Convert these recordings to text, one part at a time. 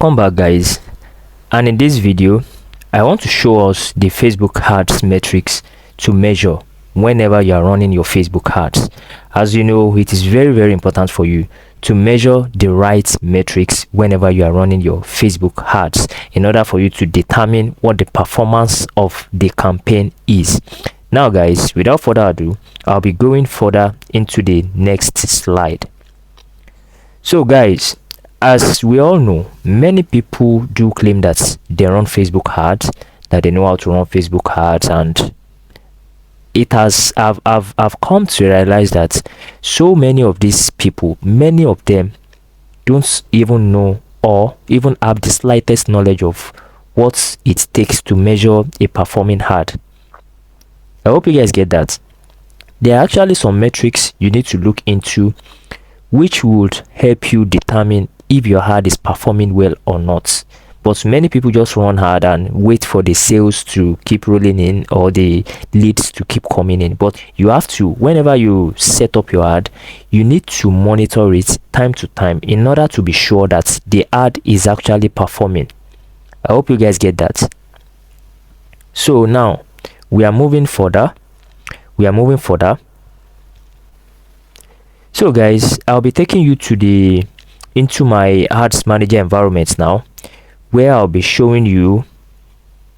Welcome back, guys, and in this video I want to show us the Facebook ads metrics to measure whenever you are running your Facebook ads. As you know, it is very important for you to measure the right metrics whenever you are running your Facebook ads in order for you to determine what the performance of the campaign is. Now guys, without further ado, I'll be going further into the next slide. So guys, as we all know, many people do claim that they run Facebook ads, that they know how to run Facebook ads, and I've come to realize that so many of these people, many of them don't even know or even have the slightest knowledge of what it takes to measure a performing ad. I hope you guys get that. There are actually some metrics you need to look into which would help you determine if your ad is performing well or not. But many people just run hard and wait for the sales to keep rolling in or the leads to keep coming in. But you have to, whenever you set up your ad, you need to monitor it time to time in order to be sure that the ad is actually performing. I hope you guys get that. So now we are moving further. So guys, I'll be taking you to into my ads manager environment now, where I'll be showing you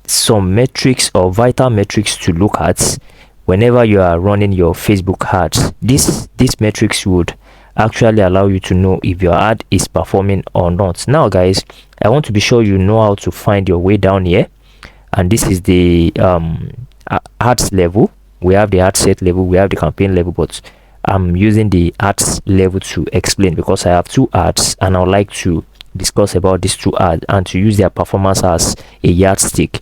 some metrics or vital metrics to look at whenever you are running your Facebook ads. These metrics would actually allow you to know if your ad is performing or not. Now guys, I want to be sure you know how to find your way down here, and this is the ads level. We have the ad set level, we have the campaign level, but I'm using the ads level to explain because I have two ads and I would like to discuss about these two ads and to use their performance as a yardstick.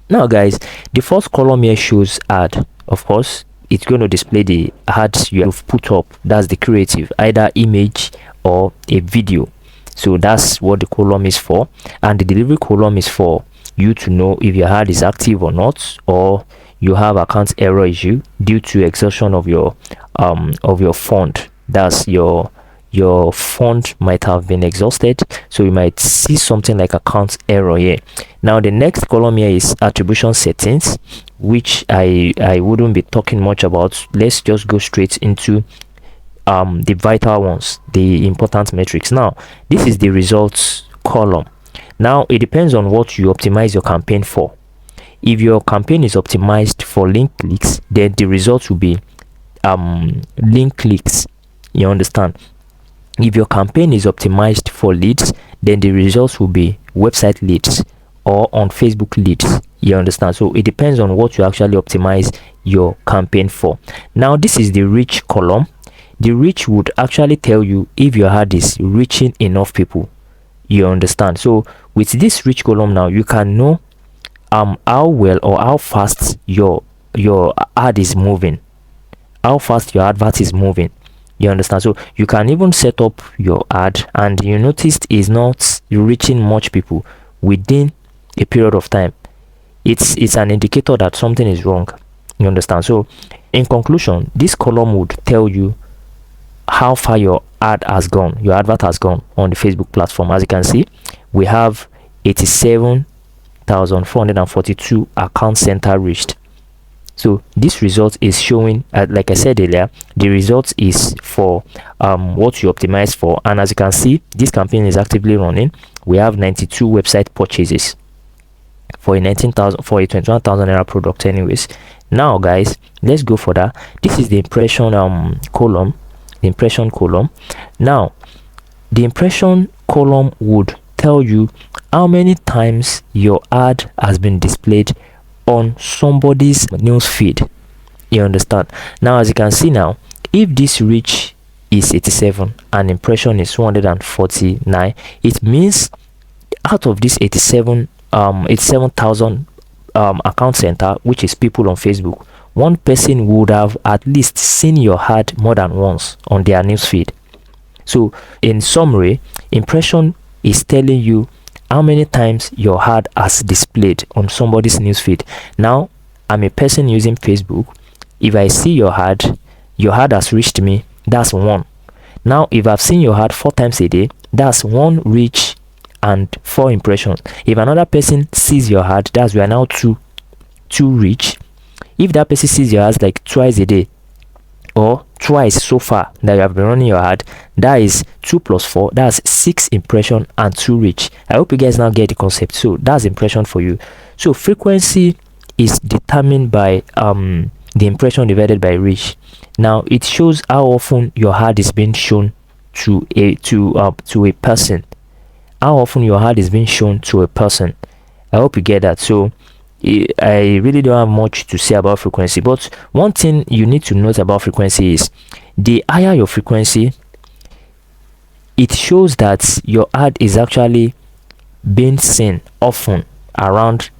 Now guys, the first column here shows ad. Of course, it's going to display the ads you have put up. That's the creative, either image or a video. So that's what the column is for, and the delivery column is for you to know if your ad is active or not, or you have account error issue due to exhaustion of your fund. That's your fund might have been exhausted, so you might see something like account error here. Now the next column here is attribution settings, which I wouldn't be talking much about. Let's just go straight into the vital ones, the important metrics. Now this is the results column. Now it depends on what you optimize your campaign for. If your campaign is optimized for link clicks, then the results will be link clicks. You understand? If your campaign is optimized for leads, then the results will be website leads or on Facebook leads. You understand? So it depends on what you actually optimize your campaign for. Now this is the reach column. The reach would actually tell you if your ad is reaching enough people. You understand? So with this reach column now, you can know how well or how fast your ad is moving, how fast your advert is moving. You understand? So you can even set up your ad and you noticed is not reaching much people within a period of time. It's an indicator that something is wrong. You understand? So in conclusion, this column would tell you how far your ad has gone, your advert has gone on the Facebook platform. As you can see, we have 87,442 account center reached. So this result is showing, like I said earlier, the result is for what you optimize for. And as you can see, this campaign is actively running. We have 92 website purchases for a 21,000 naira product anyways. Now guys, let's go further. This is the impression column. Now the impression column would tell you how many times your ad has been displayed on somebody's news feed. You understand? Now as you can see, now if this reach is 87 and impression is 149, it means out of this 87,000 account center, which is people on Facebook, one person would have at least seen your ad more than once on their news feed. So in summary, impression is telling you how many times your ad has displayed on somebody's newsfeed. Now I'm a person using Facebook. If I see your ad has reached me, that's one. Now if I've seen your ad 4 times a day, that's one reach and 4 impressions. If another person sees your ad, that's we are now too rich. If that person sees your ads like twice a day or twice so far that you have been running your ad, that is 2 plus 4, that's 6 impression and 2 reach. I hope you guys now get the concept. So that's impression for you. So frequency is determined by the impression divided by reach. Now it shows how often your ad is being shown to a person. How often your ad is being shown to a person. I hope you get that. So I really don't have much to say about frequency, but one thing you need to note about frequency is the higher your frequency, it shows that your ad is actually being seen often around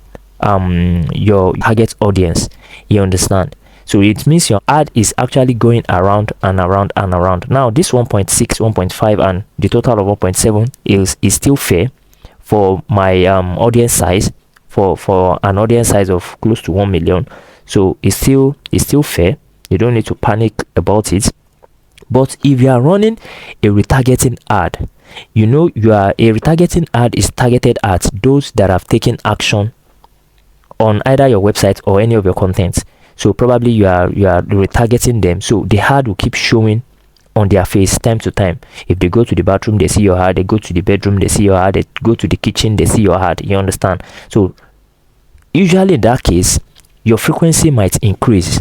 your target audience. You understand? So it means your ad is actually going around and around and around. Now this 1.6, 1.5 and the total of 1.7 is still fair for my audience size. For an audience size of close to 1 million, so it's still fair. You don't need to panic about it. But if you are running a retargeting ad, a retargeting ad is targeted at those that have taken action on either your website or any of your content. So probably you are retargeting them, so the ad will keep showing on their face time to time. If they go to the bathroom, they see your ad. They go to the bedroom, they see your ad. They go to the kitchen, they see your ad. You understand? So usually in that case, your frequency might increase.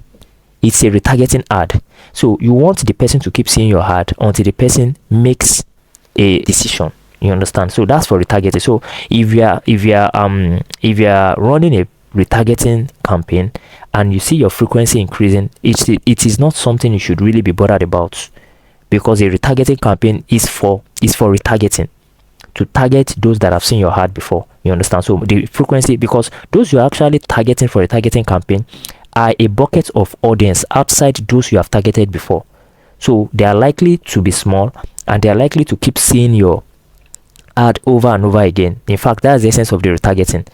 It's a retargeting ad, so you want the person to keep seeing your ad until the person makes a decision. You understand? So that's for retargeting. So if you are running a retargeting campaign and you see your frequency increasing, it is not something you should really be bothered about, because a retargeting campaign is for retargeting, to target those that have seen your ad before. You understand? So the frequency, because those you are actually targeting for a targeting campaign are a bucket of audience outside those you have targeted before, so they are likely to be small and they are likely to keep seeing your ad over and over again. In fact, that's the essence of the retargeting.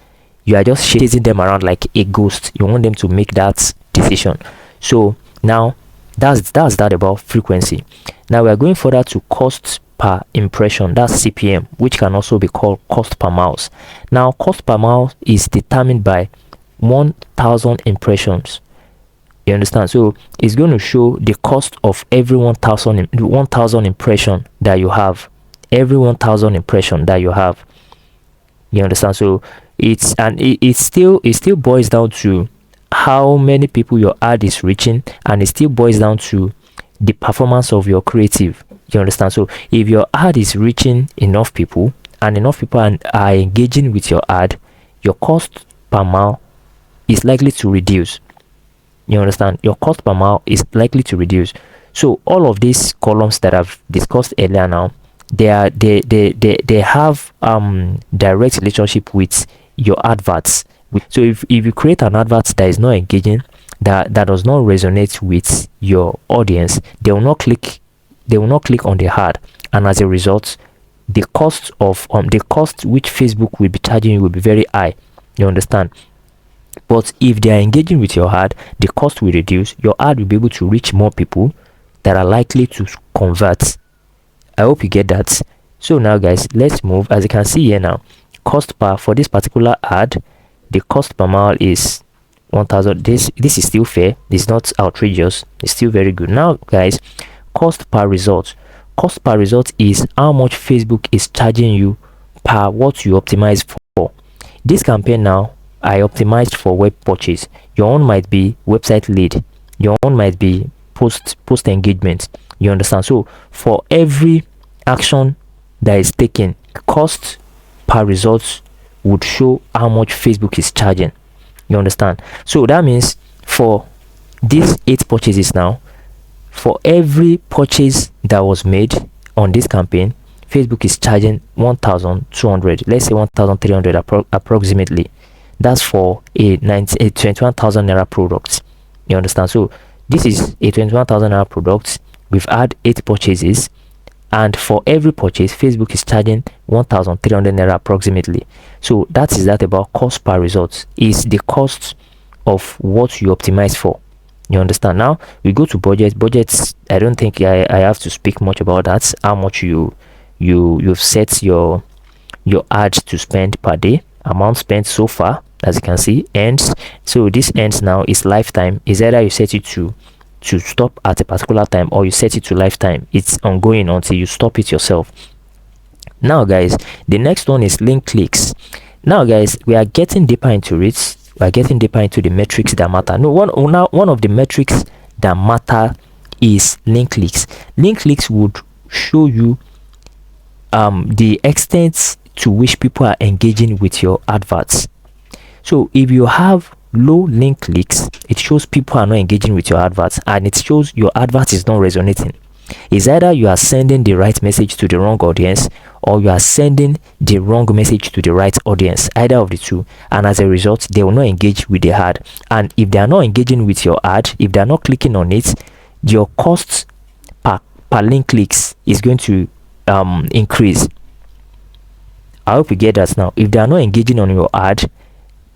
You are just chasing them around like a ghost. You want them to make that decision. So now that's that about frequency. Now we are going further to cost per impression, that's CPM, which can also be called cost per mouse. Now cost per mouse is determined by 1,000 impressions. You understand? So it's going to show the cost of every 1,000 impression that you have. Every 1,000 impression that you have. You understand? So it still boils down to how many people your ad is reaching, and it still boils down to the performance of your creative. You understand? So if your ad is reaching enough people and enough people are engaging with your ad, your cost per mile is likely to reduce. You understand? Your cost per mile is likely to reduce. So all of these columns that I've discussed earlier now, they have direct relationship with your adverts. So if you create an advert that is not engaging, that does not resonate with your audience, they will not click on the ad, and as a result, the cost which Facebook will be charging you will be very high. You understand? But if they are engaging with your ad, the cost will reduce. Your ad will be able to reach more people that are likely to convert. I hope you get that. So now guys, let's move. As you can see here now, cost per, for this particular ad, the cost per mile is 1,000. This is still fair. It's not outrageous. It's still very good. Now guys, cost per result. Cost per result is how much Facebook is charging you per what you optimize for. This campaign now, I optimized for web purchase. Your own might be website lead. Your own might be post engagement. You understand? So for every action that is taken, cost per result would show how much Facebook is charging. You understand? So that means for these 8 purchases now, for every purchase that was made on this campaign, Facebook is charging 1,200, let's say 1,300 approximately. That's for a 21,000 naira product. You understand? So this is a 21,000 naira product. We've had 8 purchases, and for every purchase, Facebook is charging 1,300 naira approximately. So that is that about cost per result, is the cost of what you optimize for. You understand? Now we go to budgets. I don't think I have to speak much about that, how much you've set your your ad to spend per day, amount spent so far, as you can see, ends. So this ends now is lifetime. Is either you set it to stop at a particular time, or you set it to lifetime. It's ongoing until you stop it yourself. Now guys, the next one is link clicks. Now guys, we are getting deeper into it. We are getting deeper into the metrics that matter. No, one of the metrics that matter is link clicks. Link clicks would show you the extent to which people are engaging with your adverts. So if you have low link clicks, it shows people are not engaging with your adverts, and it shows your advert is not resonating. It's either you are sending the right message to the wrong audience, or you are sending the wrong message to the right audience, either of the two, and as a result they will not engage with the ad. And if they are not engaging with your ad, if they are not clicking on it, your costs per link clicks is going to increase. I hope you get that now. If they are not engaging on your ad,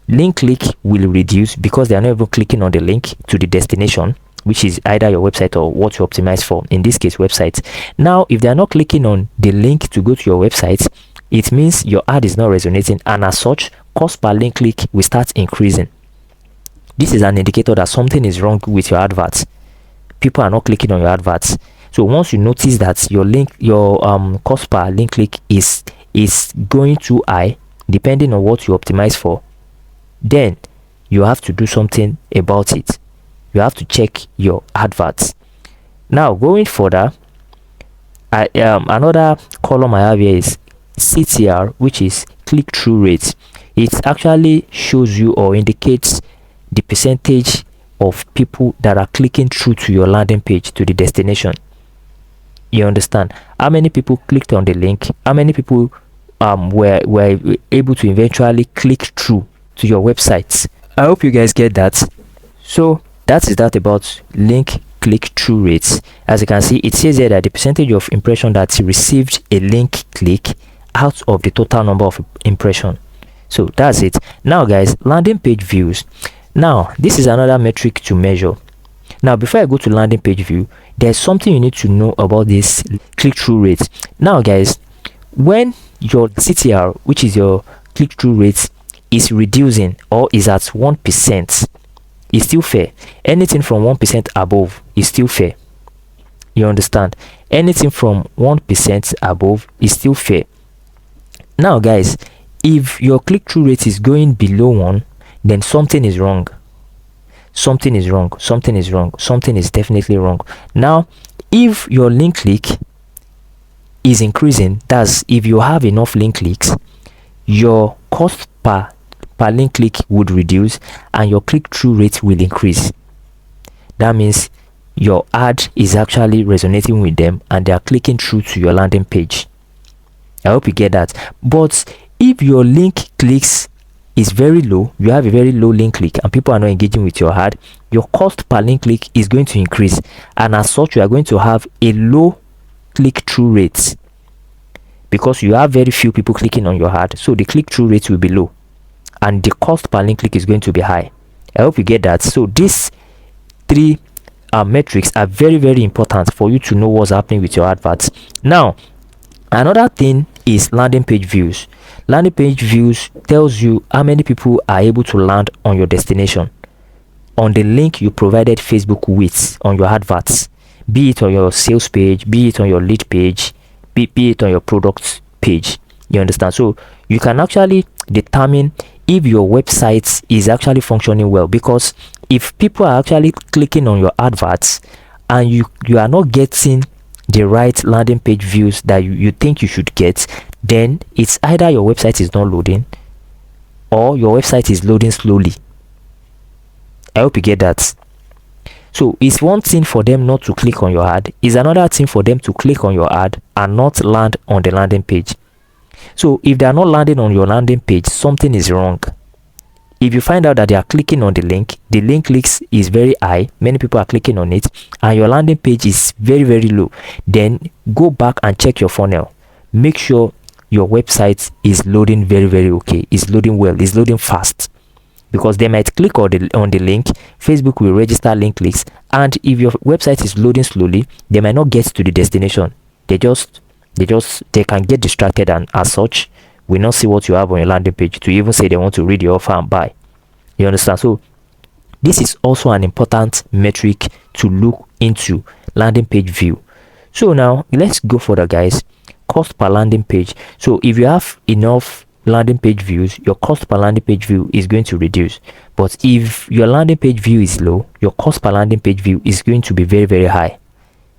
link click will reduce because they are not even clicking on the link to the destination, which is either your website or what you optimize for, in this case website. Now if they are not clicking on the link to go to your website, it means your ad is not resonating, and as such cost per link click will start increasing. This is an indicator that something is wrong with your adverts. People are not clicking on your adverts. So once you notice that your cost per link click is going too high, depending on what you optimize for, then you have to do something about it. You have to check your adverts. Now going further, another column I have here is CTR, which is click-through rate. It actually shows you or indicates the percentage of people that are clicking through to your landing page, to the destination. You understand? How many people clicked on the link? How many people were able to eventually click through to your websites? I hope you guys get that. So that is that about link click-through rates. As you can see, it says here that the percentage of impression that received a link click out of the total number of impression. So that's it. Now guys, landing page views. Now this is another metric to measure. Now before I go to landing page view, there's something you need to know about this click-through rate. Now guys, when your CTR, which is your click-through rate, is reducing or is at 1%, is still fair. Anything from 1% above is still fair. You understand? Anything from 1% above is still fair. Now guys, if your click-through rate is going below 1, then something is wrong. Something is wrong. Something is wrong. Something is definitely wrong. Now if your link click is increasing, that's if you have enough link clicks, your cost per link click would reduce and your click-through rate will increase. That means your ad is actually resonating with them and they are clicking through to your landing page. I hope you get that. But if your link clicks is very low, you have a very low link click and people are not engaging with your ad, your cost per link click is going to increase, and as such you are going to have a low click-through rate because you have very few people clicking on your ad. So the click-through rate will be low and the cost per link click is going to be high. I hope you get that. So these three metrics are very, very important for you to know what's happening with your adverts. Now another thing is landing page views. Landing page views tells you how many people are able to land on your destination on the link you provided Facebook with on your adverts, be it on your sales page, be it on your lead page, be it on your product page. You understand? So you can actually determine if your website is actually functioning well, because if people are actually clicking on your adverts and you are not getting the right landing page views that you think you should get, then it's either your website is not loading or your website is loading slowly. I hope you get that. So it's one thing for them not to click on your ad, it's another thing for them to click on your ad and not land on the landing page. So if they are not landing on your landing page, something is wrong. If you find out that they are clicking on the link clicks is very high, many people are clicking on it, and your landing page is very, very low, then go back and check your funnel. Make sure your website is loading very, very okay, is loading well, is loading fast, because they might click on the link, Facebook will register link clicks, and if your website is loading slowly, they might not get to the destination. They can get distracted, and as such will not see what you have on your landing page to even say they want to read your offer and buy. You understand? So this is also an important metric to look into, landing page view. So now let's go further, guys. Cost per landing page. So if you have enough landing page views, your cost per landing page view is going to reduce. But if your landing page view is low, your cost per landing page view is going to be very, very high.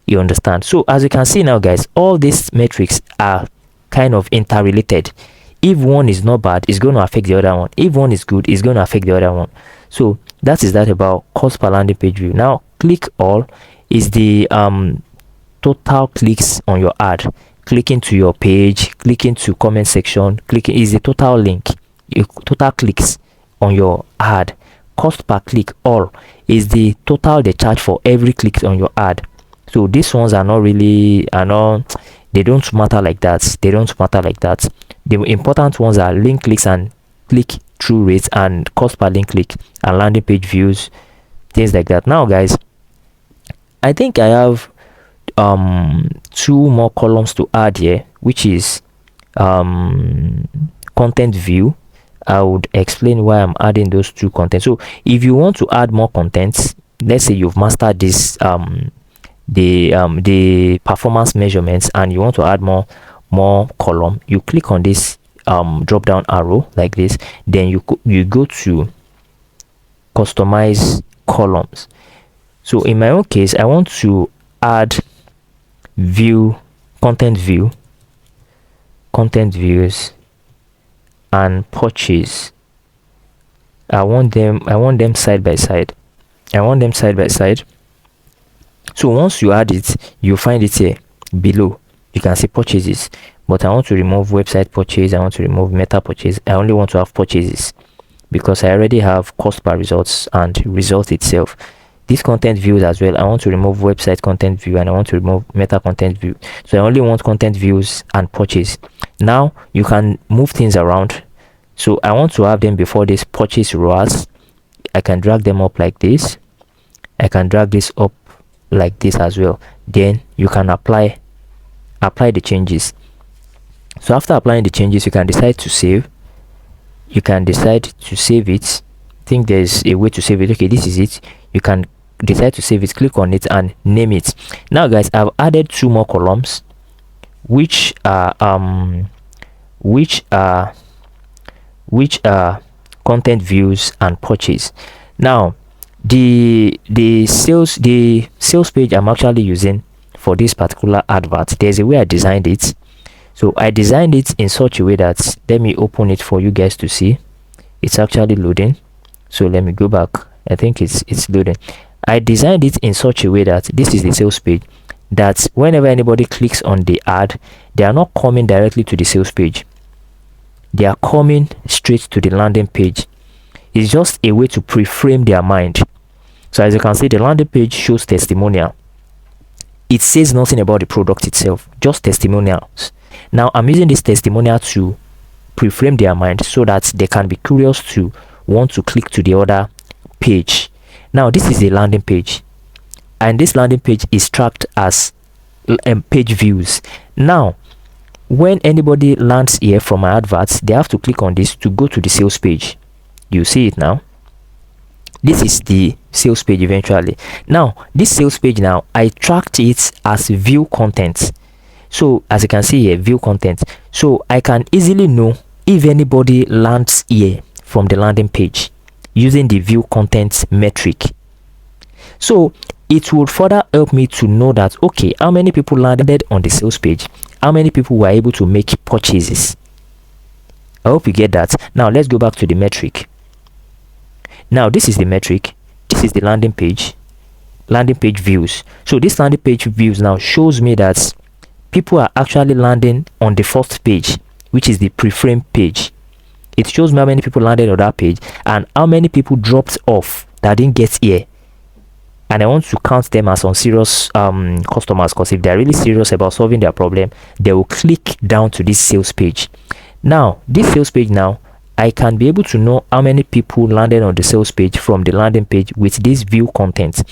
You understand? So as you can see now, guys, all these metrics are kind of interrelated. If one is not bad, it's going to affect the other one. If one is good, it's going to affect the other one. So that is that about cost per landing page view. Now click all is the total clicks on your ad. Clicking to your page, clicking to comment section, clicking is the total link, total clicks on your ad. Cost per click all is the total they charge for every click on your ad. So these ones are not really, they don't matter like that. They don't matter like that. The important ones are link clicks and click through rates and cost per link click and landing page views, things like that. Now guys, I think I have two more columns to add here, which is content view. I would explain why I'm adding those two contents. So if you want to add more contents, let's say you've mastered this the performance measurements and you want to add more column, you click on this drop down arrow like this, then you go to customize columns. So in my own case, I want to add content views and purchase. I want them side by side. So once you add it, you find it here below. You can see purchases, but I want to remove website purchase. I want to remove meta purchase. I only want to have purchases because I already have cost per results and result itself. These content views as well, I want to remove website content view and I want to remove meta content view. So I only want content views and purchase. Now you can move things around. So I want to have them before this purchase ROAS. I can drag them up like this. I can drag this up like this as well. Then you can apply the changes. So after applying the changes, you can decide to save. You can decide to save it. I think there's a way to save it. Okay, this is it. You can decide to save it, click on it and name it. Now guys, I've added two more columns which are content views and purchase. Now the sales page I'm actually using for this particular advert, there's a way I designed it. So I designed it in such a way that, let me open it for you guys to see. It's actually loading. So let me go back. I think it's loading. I designed it in such a way that this is the sales page, that whenever anybody clicks on the ad, they are not coming directly to the sales page. They are coming straight to the landing page. It's just a way to pre-frame their mind. So as you can see, the landing page shows testimonial. It says nothing about the product itself, just testimonials. Now I'm using this testimonial to pre-frame their mind so that they can be curious to want to click to the other page. Now this is the landing page, and this landing page is tracked as page views. Now when anybody lands here from my adverts, they have to click on this to go to the sales page. You see it now. This is the sales page eventually. Now this sales page, now I tracked it as view content. So as you can see here, view content. So I can easily know if anybody lands here from the landing page using the view content metric. So it would further help me to know that, okay, how many people landed on the sales page, how many people were able to make purchases. I hope you get that. Now let's go back to the metric. Now this is the metric, this is the landing page views. So this landing page views now shows me that people are actually landing on the first page, which is the pre-frame page. It shows me how many people landed on that page and how many people dropped off that didn't get here. And I want to count them as unserious customers, because if they're really serious about solving their problem, they will click down to this sales page. Now this sales page, now I can be able to know how many people landed on the sales page from the landing page with this view content,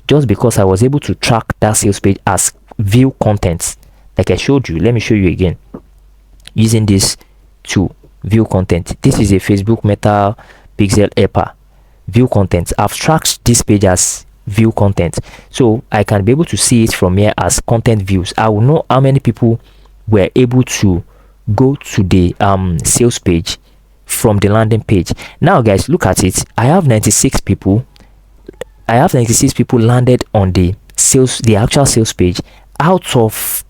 just because I was able to track that sales page as view content like I showed you. Let me show you again using this to view content. This is a Facebook Meta Pixel Epper view content. I've tracked this page as view content, so I can be able to see it from here as content views. I will know how many people were able to go to the sales page from the landing page. Now guys, look at it. I have 96 people. I have 96 people landed on the actual sales page out of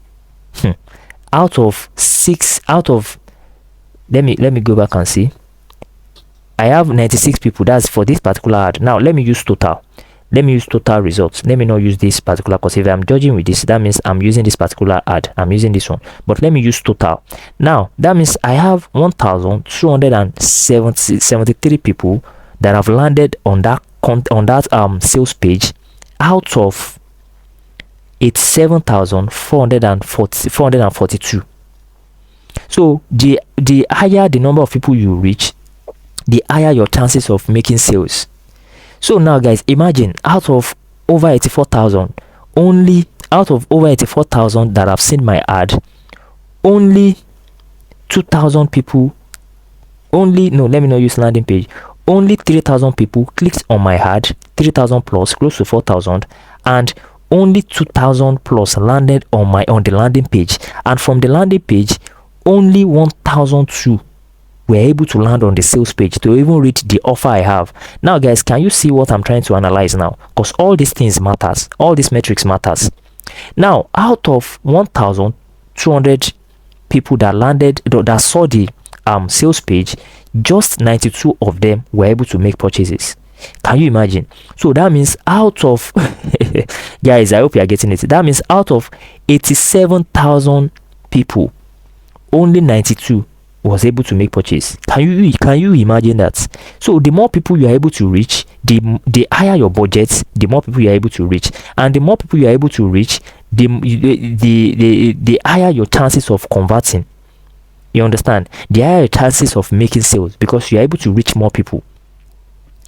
let me go back and see. I have 96 people. That's for this particular ad. Now let me use total. Let me use total results. Let me not use this particular, because if I'm judging with this, that means I'm using this particular ad. I'm using this one. But let me use total. Now that means I have 1,273 people that have landed on that sales page out of 87,442. So the higher the number of people you reach, the higher your chances of making sales. So now guys, imagine out of over 84,000 that have seen my ad, only 2,000 people, let me not use landing page, only 3,000 people clicked on my ad, 3,000 plus, close to 4,000, and only 2,000 plus landed on the landing page. And from the landing page, only 1,002 were able to land on the sales page to even reach the offer I have. Now guys, can you see what I'm trying to analyze now? Because all these things matters, all these metrics matters. Now out of 1,200 people that saw the sales page, just 92 of them were able to make purchases. Can you imagine? So that means out of guys, I hope you are getting it. That means out of 87,000 people, only 92 was able to make purchase. Can you imagine that? So the more people you are able to reach, the higher your budget, the more people you are able to reach, and the more people you are able to reach, the higher your chances of converting. You understand? The higher your chances of making sales, because you are able to reach more people.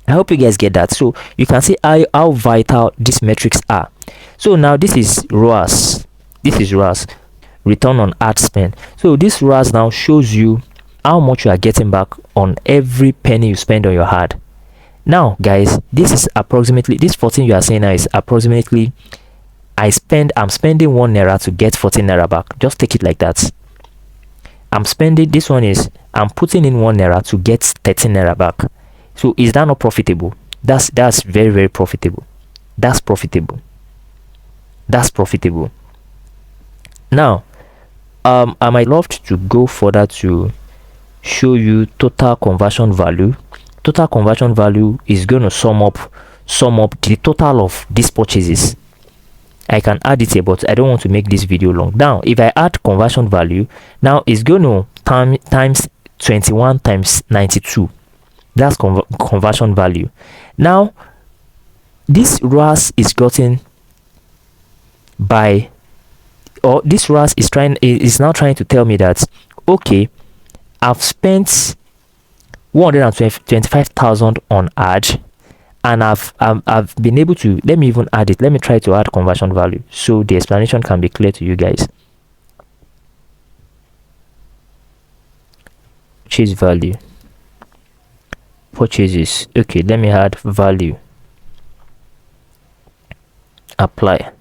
I hope you guys get that. So you can see how vital these metrics are. So now this is ROAS. This is ROAS, return on ad spend. So this ROAS now shows you how much you are getting back on every penny you spend on your ad. Now guys, this is approximately, this 14 you are seeing now is approximately, I'm spending 1 naira to get 14 naira back. Just take it like that. I'm putting in 1 naira to get 13 naira back. So is that not profitable? That's very, very profitable. That's profitable. Now I might love to go further to show you total conversion value. Total conversion value is going to sum up the total of these purchases. I can add it here, but I don't want to make this video long. Now if I add conversion value, now it's going to times 21 times 92. That's conversion value. Now this ROAS is gotten by, or this ROAS is now trying to tell me that, okay, I've spent 125,000 on ad, and I've been able to, let me even add it. Let me try to add conversion value so the explanation can be clear to you guys. Purchase value, purchases. Okay, let me add value, apply.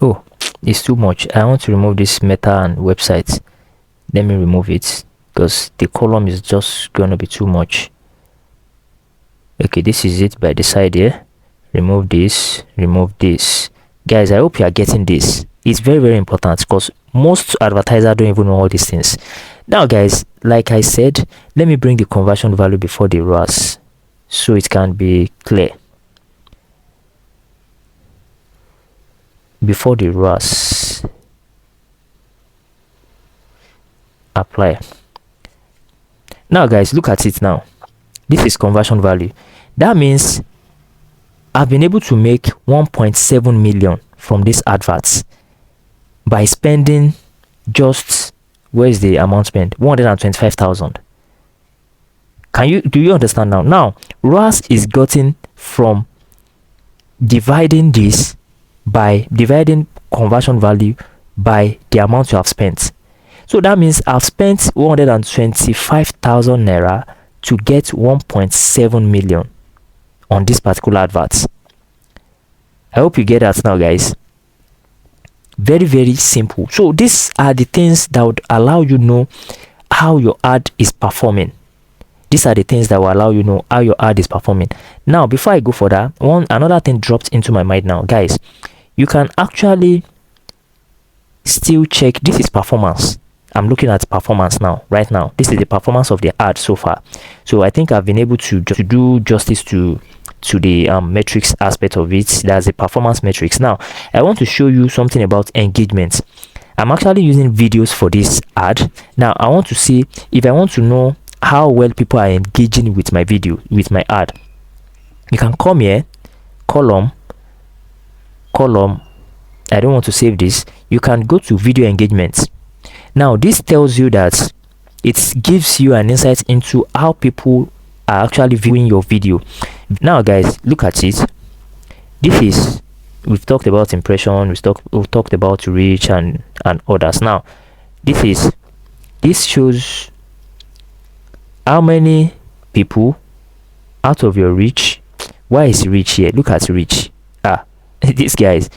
Oh, it's too much. I want to remove this meta and website. Let me remove it because the column is just going to be too much. Okay, this is it by the side here. Remove this, remove this. Guys, I hope you are getting this. It's very, very important because most advertisers don't even know all these things. Now guys, like I said, let me bring the conversion value before the ROAS so it can be clear. Before the ROAS, apply. Now guys, look at it now. This is conversion value. That means I've been able to make 1.7 million from these adverts by spending just, where's the amount spent? 125,000. Do you understand now? Now ROAS is gotten from dividing this by dividing conversion value by the amount you have spent. So that means I've spent 125,000 naira to get 1.7 million on this particular advert. I hope you get that now, guys. Very, very simple. So these are the things that would allow you know how your ad is performing. These are the things that will allow you know how your ad is performing. Now, before I go further, another thing dropped into my mind now, guys. You can actually still check. This is performance. I'm looking at performance now, right now. This is the performance of the ad so far. So I think I've been able to do justice to the metrics aspect of it. That's the performance metrics. Now, I want to show you something about engagement. I'm actually using videos for this ad. Now, I want to see if I want to know how well people are engaging with my video, with my ad. You can come here, column. I don't want to save this. You can go to video engagement. Now, this tells you that it gives you an insight into how people are actually viewing your video. Now, guys, look at it. This is, we've talked about impression, we've talked about reach and others. Now, this shows how many people out of your reach. Why is reach here? Look at reach. This guys.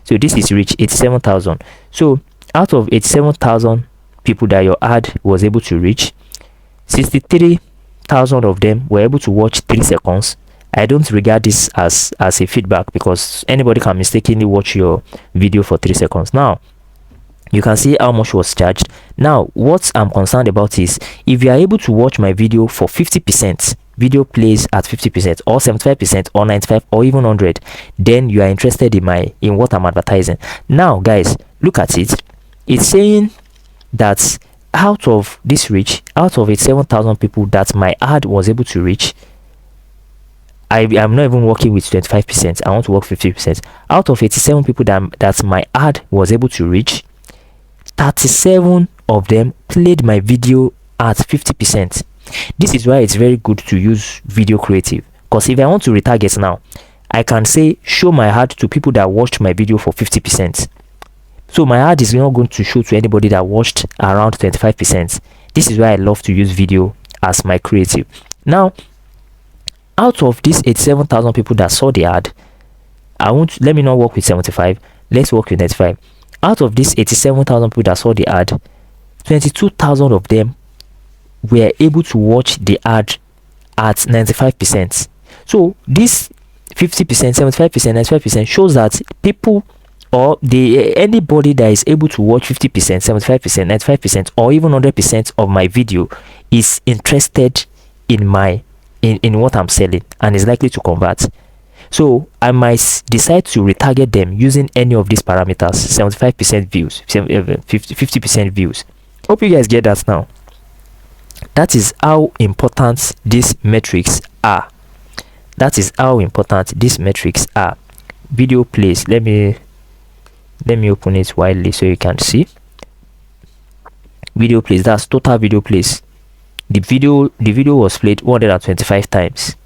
So this is reach, 87,000. So out of 87,000 people that your ad was able to reach, 63,000 of them were able to watch 3 seconds. I don't regard this as a feedback, because anybody can mistakenly watch your video for 3 seconds. Now, you can see how much was charged. Now, what I'm concerned about is if you are able to watch my video for 50%, video plays at 50%, or 75%, or 95%, or even 100%, then you are interested in what I'm advertising. Now, guys, look at it. It's saying that out of this reach, out of 7,000 people that my ad was able to reach, I'm not even working with 25%. I want to work 50%. Out of 87 people that my ad was able to reach, 37 of them played my video at 50%. This is why it's very good to use video creative, because if I want to retarget now, I can say show my ad to people that watched my video for 50%. So my ad is not going to show to anybody that watched around 25%. This is why I love to use video as my creative. Now, out of these 87,000 people that saw the ad, let me not work with 75, let's work with 95. Out of these 87,000 people that saw the ad, 22,000 of them were able to watch the ad at 95%. So this 50%, 75%, 95% shows that people, or anybody that is able to watch 50%, 75%, 95%, or even 100% of my video is interested in what I'm selling and is likely to convert. So I might decide to retarget them using any of these parameters: 75% views, 50% views. Hope you guys get that now. That is how important these metrics are. That is how important these metrics are. Video plays. Let me open it widely so you can see. Video plays. That's total video plays. The video was played 125 times.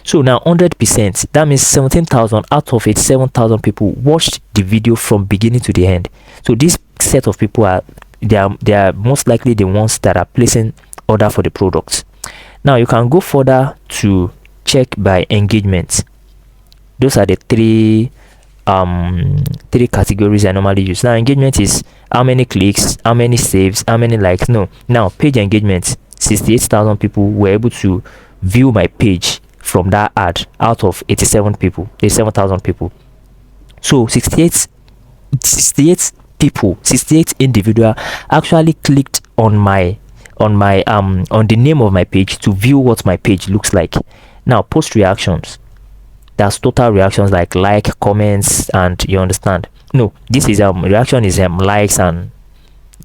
So now 100%, that means 17,000 out of 87,000 people watched the video from beginning to the end. So this set of people they are most likely the ones that are placing order for the products. Now you can go further to check by engagement. Those are the three categories I normally use. Now engagement is how many clicks, how many saves, how many likes. Now page engagement, 68,000 people were able to view my page from that ad out of 87,000 people. So 68 individual actually clicked on the name of my page to view what my page looks like. Now post reactions, that's total reactions like comments, and you understand. No, this is reaction is likes and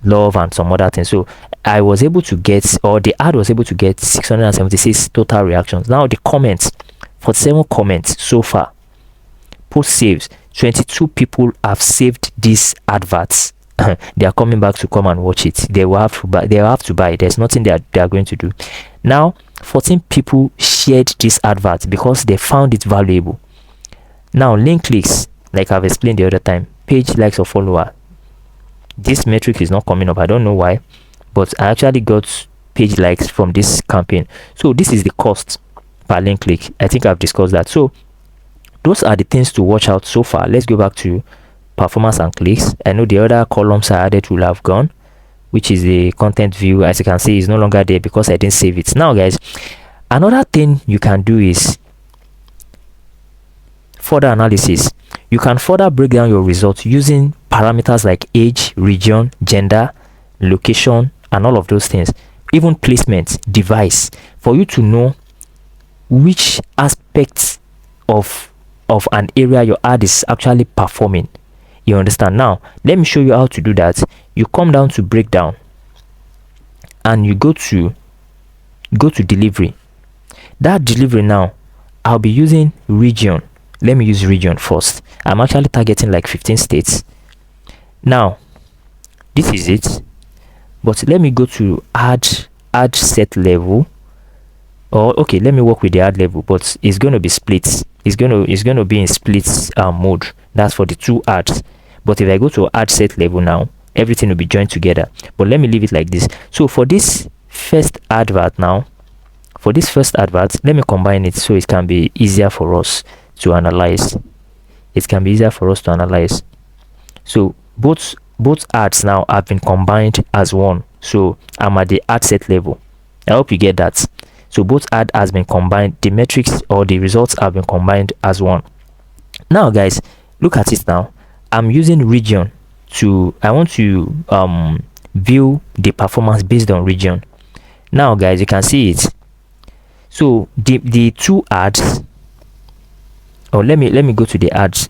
love and some other things. So I was able to get, or the ad was able to get 676 total reactions. Now the comments, 47 comments so far. Post saves, 22 people have saved these adverts. They are coming back to come and watch it. They will have to buy. There's nothing they are going to do. Now 14 people shared this advert because they found it valuable. Now link clicks, like I've explained the other time, page likes or follower. this metric is not coming up. I don't know why, but I actually got page likes from this campaign. So this is the cost per link click. I think I've discussed that. So those are the things to watch out so far. Let's go back to performance and clicks. I know the other columns I added will have gone, which is the content view. As you can see, is no longer there because I didn't save it. Now guys, another thing you can do is further analysis. You can further break down your results using parameters like age, region, gender, location, and all of those things. Even placement, device, for you to know which aspects of an area your ad is actually performing. You understand? Now let me show you how to do that. You come down to breakdown and you go to delivery. That delivery, now I'll be using region. Let me use region first. I'm actually targeting like 15 states. Now this is it, but let me go to ad set level. Or okay, let me work with the ad level, but it's going to be split. It's going to be in split mode. That's for the two ads. But if I go to ad set level now, everything will be joined together. But let me leave it like this. So for this first advert now, let me combine it so it can be easier for us to analyze. So both ads now have been combined as one. So I'm at the ad set level. I hope you get that. So both ad has been combined. The metrics or the results have been combined as one. Now guys, look at it now. I'm using region I want to view the performance based on region. Now guys, you can see it. So the two ads, or let me go to the ads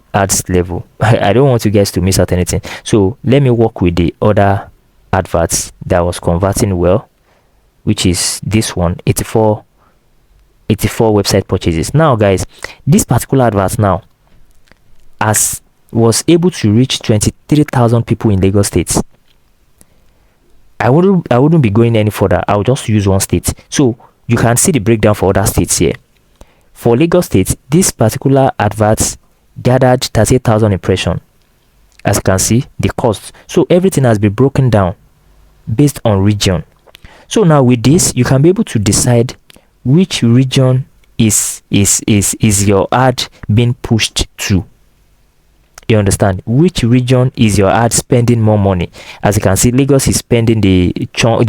level. I don't want you guys to miss out anything. So let me work with the other adverts that was converting well, which is this one, 84 website purchases. Now guys, this particular advert now was able to reach 23,000 people in Lagos State. I wouldn't be going any further. I'll just use one state. So you can see the breakdown for other states here. For Lagos State, this particular advert gathered 38,000 impressions. As you can see, the cost. So everything has been broken down based on region. So now with this, you can be able to decide which region is your ad being pushed to. You understand? Which region is your ad spending more money? As you can see, Lagos is spending the chunk of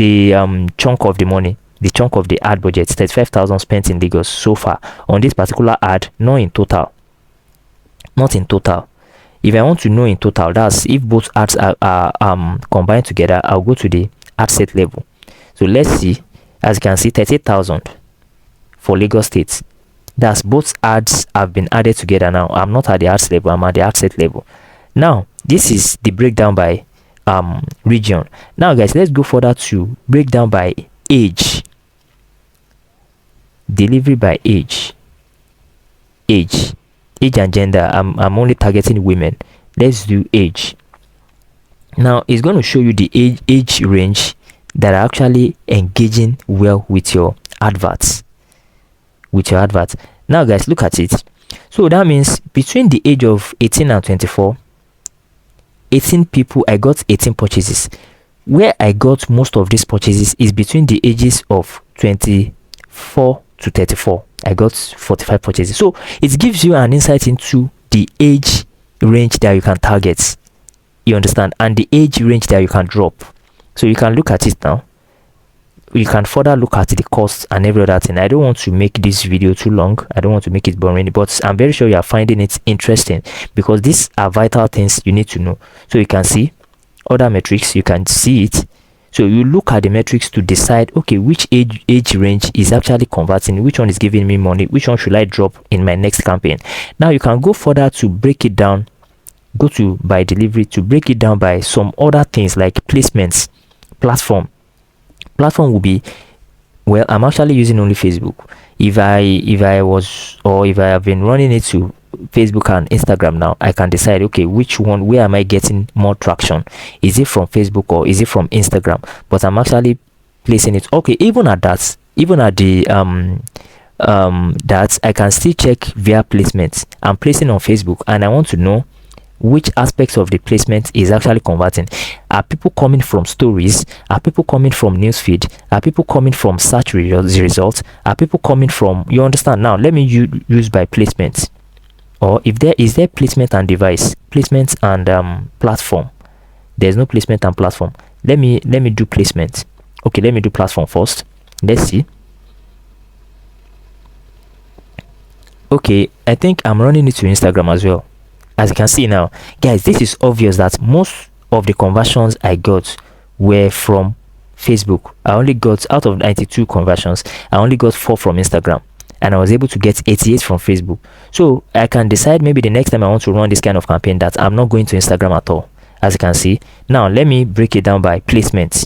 the money, the chunk of the ad budget, 35,000 spent in Lagos so far on this particular ad. Not in total. If I want to know in total, that's if both ads are combined together, I'll go to the ad set level. So let's see. As you can see, 38,000 for Lagos State. That's both ads have been added together. Now I'm not at the ads level, I'm at the ad set level. Now this is the breakdown by region. Now guys, let's go further to breakdown by age. Delivery by age and gender. I'm only targeting women. Let's do age. Now it's going to show you the age range that are actually engaging well with your adverts. Now guys, look at it. So that means between the age of 18 and 24, 18 people, I got 18 purchases. Where I got most of these purchases is between the ages of 24 to 34. I got 45 purchases. So it gives you an insight into the age range that you can target. You understand? And the age range that you can drop. So you can look at it now. You can further look at the costs and every other thing. I don't want to make this video too long. I don't want to make it boring, but I'm very sure you are finding it interesting because these are vital things you need to know. So you can see other metrics. You can see it. So you look at the metrics to decide, okay, which age range is actually converting, which one is giving me money, which one should I drop in my next campaign. Now you can go further to break it down. Go to by delivery to break it down by some other things like placements. Platform will be, well, I'm actually using only Facebook. If I have been running it to Facebook and Instagram, now I can decide, okay, which one, where am I getting more traction? Is it from Facebook or is it from Instagram? But I'm actually placing it, okay, even at that, even at the that I can still check via placements. I'm placing on Facebook and I want to know which aspects of the placement is actually converting. Are people coming from stories? Are people coming from newsfeed? Are people coming from search results? Are people coming from, you understand? Now let me use by placement, or if there is there placement and device, placement and platform. There's no placement and platform. Let me do placement. Okay, let me do platform first. Let's see. Okay, I think I'm running it to Instagram as well. As you can see now, guys, this is obvious that most of the conversions I got were from Facebook. I only got, out of 92 conversions, I only got 4 from Instagram, and I was able to get 88 from Facebook. So I can decide maybe the next time I want to run this kind of campaign that I'm not going to Instagram at all. As you can see now, let me break it down by placement.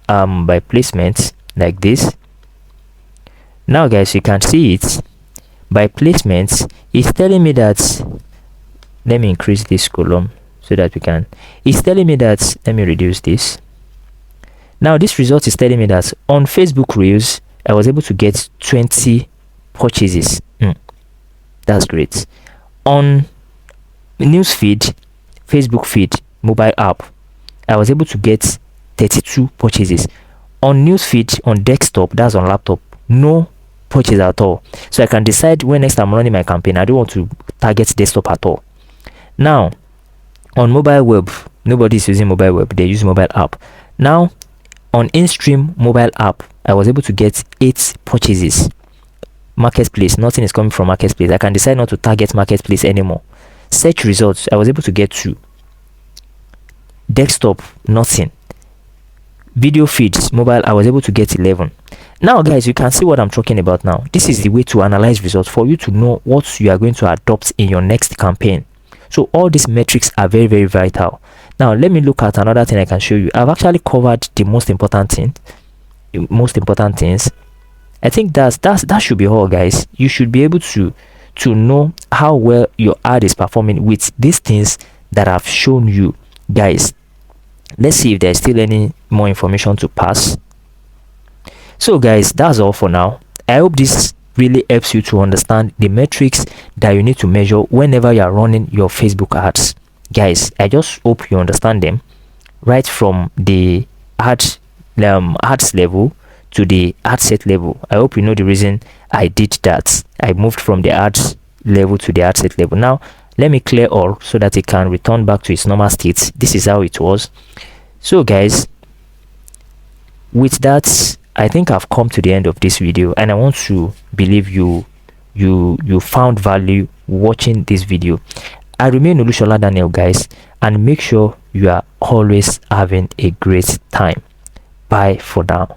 By placement, like this. Now guys, you can see it by placements. It's telling me that, let me increase this column so that we can, it's telling me that, let me reduce this. Now this result is telling me that on Facebook Reels I was able to get 20 purchases. That's great. On newsfeed, Facebook feed, mobile app, I was able to get 32 purchases. On newsfeed, on desktop, that's on laptop, no purchase at all. So I can decide when next I'm running my campaign, I don't want to target desktop at all. Now on mobile web, nobody is using mobile web, they use mobile app. Now on in-stream mobile app, I was able to get 8 purchases. Marketplace, nothing is coming from marketplace. I can decide not to target marketplace anymore. Search results, I was able to get 2. Desktop, nothing. Video feeds, mobile, I was able to get 11. Now guys, you can see what I'm talking about now. This is the way to analyze results for you to know what you are going to adopt in your next campaign. So all these metrics are very, very vital. Now let me look at another thing I can show you. I've actually covered the most important things. I think that should be all, guys. You should be able to know how well your ad is performing with these things that I've shown you, guys. Let's see if there's still any more information to pass. So guys, that's all for now. I hope this really helps you to understand the metrics that you need to measure whenever you are running your Facebook ads. Guys, I just hope you understand them, right from the ads level to the ad set level. I hope you know the reason I did that. I moved from the ads level to the ad set level. Now let me clear all so that it can return back to its normal state. This is how it was. So guys, with that, I think I've come to the end of this video, and I want to believe you found value watching this video. I remain Olusola Daniel, guys, and make sure you are always having a great time. Bye for now.